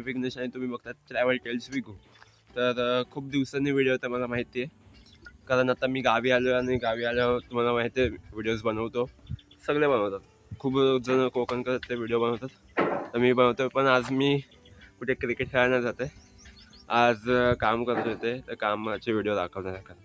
विघ्नेश आणि तुम्ही बघतात ट्रॅव्हल टेल्स विगो। तर खूप दिवसांनी व्हिडिओ तर मला माहिती आहे, कारण आता मी गावी आलो आणि गावी आल्यावर तुम्हाला माहिती आहे व्हिडिओज बनवतो, सगळे बनवतात, खूप जण कोकणकर ते व्हिडिओ बनवतात, तर मी बनवतो। पण आज मी कुठे क्रिकेट खेळायला जाते, आज काम करत होते, तर कामाचे व्हिडिओ दाखवणार आहे।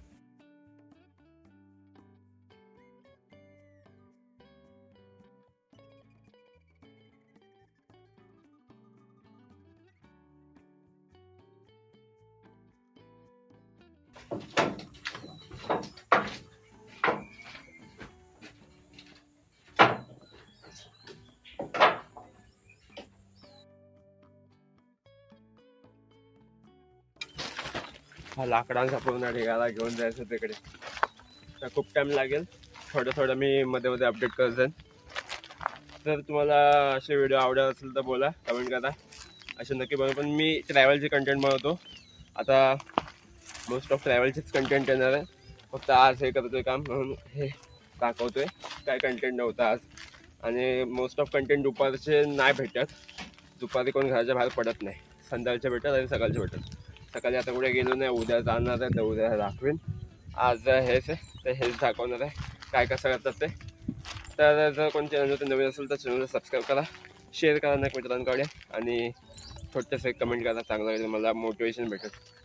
हा लाकडांचा पूर्ण ढिगाला घेऊन जायचं तिकडे, तर खूप टाईम लागेल। थोडं मी मध्ये मध्ये अपडेट करत जाईन। तर तुम्हाला असे व्हिडिओ आवडत असेल तर बोला, कमेंट करा, असे नक्की बनव। पण मी ट्रॅव्हलचे कंटेंट बनवतो, आता मोस्ट ऑफ ट्रॅव्हलचेच कंटेंट येणार आहे, फक्त आज हे करतोय काम म्हणून हे दाखवतोय, काय कंटेंट नव्हतं आज। आणि मोस्ट ऑफ कंटेंट दुपारचे नाही भेटत, दुपारी कोण घराच्या बाहेर पडत नाही, संध्याकाळच्या भेटत आणि सकाळचे भेटत। सकाळी आता कुठे गेलो नाही, उद्या जाणार आहे, तर उद्या दाखवेन। आज हेच आहे, तर हेच दाखवणार आहे काय कसं करतात ते। तर जर कोण चॅनल नवीन असेल तर चॅनलला सबस्क्राईब करा, शेअर करा ना मित्रांकडे, आणि छोटंसं एक कमेंट करा, चांगलं लागेल, मला मोटिवेशन भेटेल।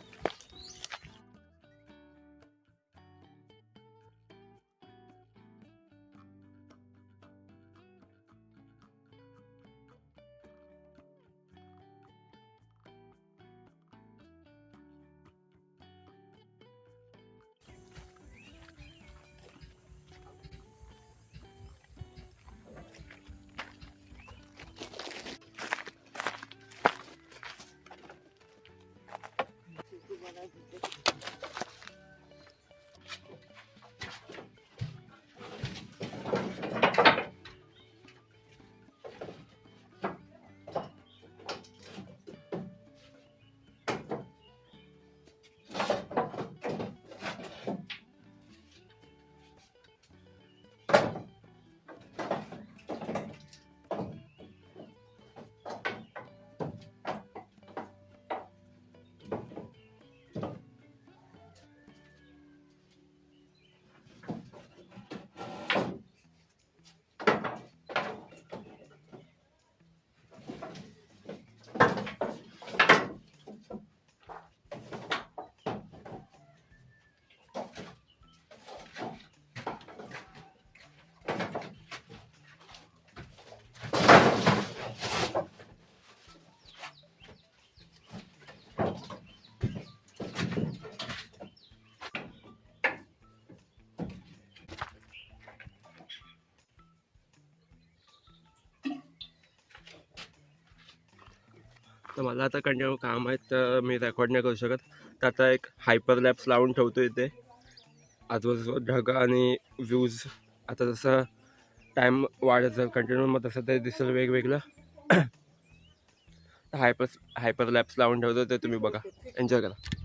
तर मला आता कंटिन्यू काम आहे, तर मी रेकॉर्ड नाही करू शकत, तर आता एक हायपर लॅप्स लावून ठेवतो इथे, आजूबाजूला ढग आणि व्ह्यूज। आता जसं टाईम वाढत जाईल कंटिन्यू, मग तसं ते दिसेल वेगवेगळं। हायपर लॅप्स लावून ठेवतो, ते तुम्ही बघा, एन्जॉय करा।